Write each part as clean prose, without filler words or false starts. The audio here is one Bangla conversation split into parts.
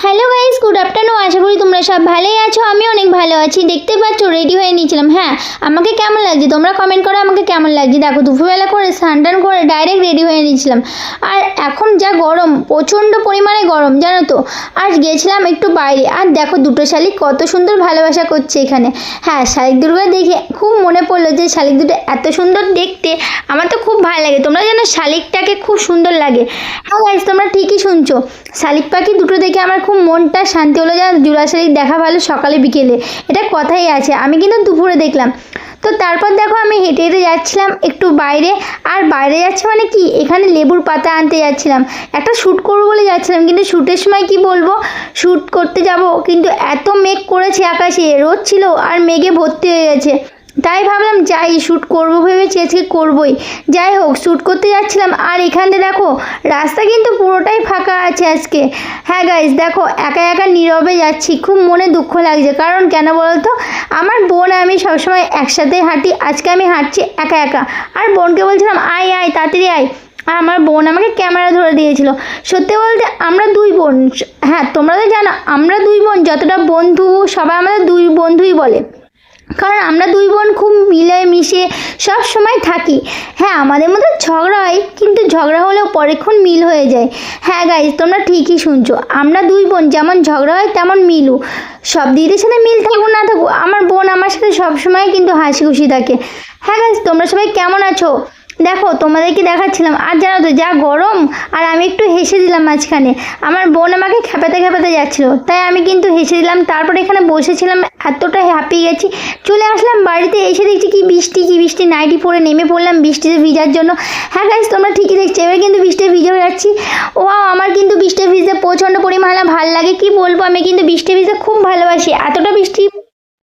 Hello guys, good afternoon. আশা করি তোমরা সব ভালোই আছো। আমি অনেক ভালো আছি। দেখতে পাচ্ছ রেডি হয়ে নিয়েছিলাম। হ্যাঁ, আমাকে কেমন লাগছে তোমরা কমেন্ট করো আমাকে কেমন লাগছে। দেখো দুপুরবেলা করে স্নান টান করে ডাইরেক্ট রেডি হয়ে নিয়েছিলাম। আর এখন যা গরম, প্রচণ্ড পরিমাণে গরম জানো তো। আর গিয়েছিলাম একটু বাইরে, আর দেখো দুটো শালিক কত সুন্দর ভালোবাসা করছে এখানে। হ্যাঁ, শালিক দুটোকে দেখে খুব মনে পড়লো যে শালিক দুটো এত সুন্দর দেখতে। আমার তো খুব ভালো লাগে। তোমরা জানো শালিকটাকে খুব সুন্দর লাগে। হ্যাঁ গাইস, তোমরা ঠিকই শুনছো। শালিক পাখি দুটো দেখে আমার খুব মনটা শান্তি হলো। যেন জোড়া শালিক দেখা ভালো সকালে বিকেলে, এটা কথাই আছে। আমি কিন্তু দুপুরে দেখলাম। তো তারপর দেখো আমি হেঁটে হেঁটে যাচ্ছিলাম একটু বাইরে। আর বাইরে যাচ্ছে মানে কি, এখানে লেবুর পাতা আনতে যাচ্ছিলাম। একটা শ্যুট করবো বলে যাচ্ছিলাম, কিন্তু শ্যুটের সময় কি বলবো, শ্যুট করতে যাব কিন্তু এত মেঘ করেছে আকাশে, রোদ ছিল আর মেঘে ভর্তি হয়ে গেছে। তাই ভাবলাম যাই, শ্যুট করবো ভেবেছি আজকে করবোই। যাই হোক, শ্যুট করতে যাচ্ছিলাম। আর এখানে দেখো রাস্তা কিন্তু পুরোটাই ফাঁকা আছে আজকে। হ্যাঁ গাইস দেখো, একা একা নীরবে যাচ্ছি, খুব মনে দুঃখ লাগছে। কারণ কেন বলতো, আমার বোন আমি সবসময় একসাথে হাঁটি, আজকে আমি হাঁটছি একা একা। আর বোনকে বলছিলাম আয় আয় তাড়াতাড়ি আয়, আর আমার বোন আমাকে ক্যামেরা ধরে দিয়েছিল। সত্যি বলতে আমরা দুই বোন। হ্যাঁ, তোমরা তো জানো আমরা দুই বোন, যতটা বন্ধু সবাই আমাদের দুই বন্ধুই বলে। কারণ আমরা দুই বোন খুব মিলে মিশে সব সময় থাকি। হ্যাঁ, আমাদের মধ্যে ঝগড়া হয়, কিন্তু ঝগড়া হলেও পরেক্ষণ মিল হয়ে যায়। হ্যাঁ গাইজ, তোমরা ঠিকই শুনছো। আমরা দুই বোন যেমন ঝগড়া হয় তেমন মিলও। সব দিদিদের সাথে মিল থাকুক না থাকুক, আমার বোন আমার সাথে সবসময় কিন্তু হাসি খুশি থাকে। হ্যাঁ গাইজ, তোমরা সবাই কেমন আছো দেখো, তোমাদেরকে দেখাচ্ছিলাম। আর জানো তো যা গরম, আর আমি একটু হেসে দিলাম মাঝখানে। আমার বোন আমাকে খেপাতে খেপাতে যাচ্ছিলো, তাই আমি কিন্তু হেসে দিলাম। তারপরে এখানে বসেছিলাম, এতটা হ্যাপি গেছি। চলে আসলাম বাড়িতে, এসে দেখছি কি বৃষ্টি নাইটি পরে নেমে পড়লাম বৃষ্টিতে ভিজার জন্য। হ্যাঁ গাইস, তোমরা ঠিকই দেখছো, এবার কিন্তু বৃষ্টিতে ভিজে হয়ে যাচ্ছি। ও, আমার কিন্তু বৃষ্টিতে ভিজতে প্রচণ্ড পরিমাণে ভালো লাগে। কি বলবো, আমি কিন্তু বৃষ্টি ভিজতে খুব ভালোবাসি, এতটা বৃষ্টি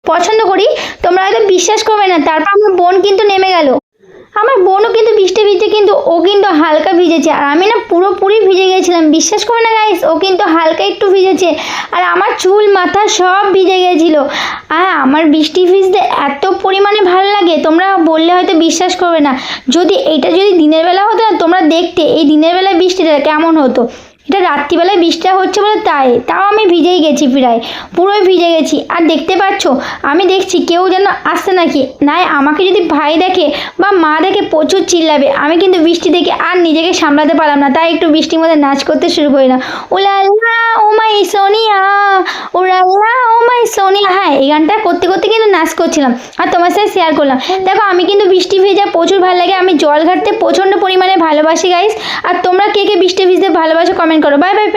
পছন্দ করি তোমরা হয়তো বিশ্বাস করবে না। তারপর আমার বোন কিন্তু নেমে গেল। আমার বোনও কিন্তু বৃষ্টি ভিজে, কিন্তু ও কিন্তু হালকা ভিজেছে, আর আমি না পুরোপুরি ভিজে গেছিলাম। বিশ্বাস করে না গাইস, ও কিন্তু হালকা একটু ভিজেছে, আর আমার চুল মাথা সব ভিজে গেছিলো। আর আমার বৃষ্টি ভিজতে এত পরিমাণে ভালো লাগে, তোমরা বললে হয়তো বিশ্বাস করবে না। এইটা যদি দিনের বেলা হতো না, তোমরা দেখতে এই দিনের বেলায় বৃষ্টিটা কেমন হতো। এটা রাত্রিবেলায় বৃষ্টিটা হচ্ছে বলে তাও আমি ভিজেই গেছি, প্রায় পুরোই ভিজে গেছি। আর দেখতে পাচ্ছ আমি দেখছি কেউ যেন আসছে নাকি, নাই আমাকে যদি ভাই দেখে বা মা দেখে প্রচুর চিল্লাবে। আমি কিন্তু বৃষ্টি দেখে আর নিজেকে সামলাতে পারলাম না, তাই একটু বৃষ্টির মধ্যে নাচ করতে শুরু করলাম। ওলা আল্লাহ ও মাই সোনিয়া, ওরা আল্লাহ ও মাই সোনিয়া। হ্যাঁ, এই গানটা করতে করতে কিন্তু নাচ করছিলাম, আর তোমার সাথে শেয়ার করলাম। দেখো আমি কিন্তু বৃষ্টি ভেজা প্রচুর ভালো লাগে, আমি জল ঘাটতে প্রচণ্ড পরিমাণে ভালোবাসি গাইস। আর তোমরা কে কে বৃষ্টি ভিজতে ভালোবাসো কমেন্ট করো। Bye bye.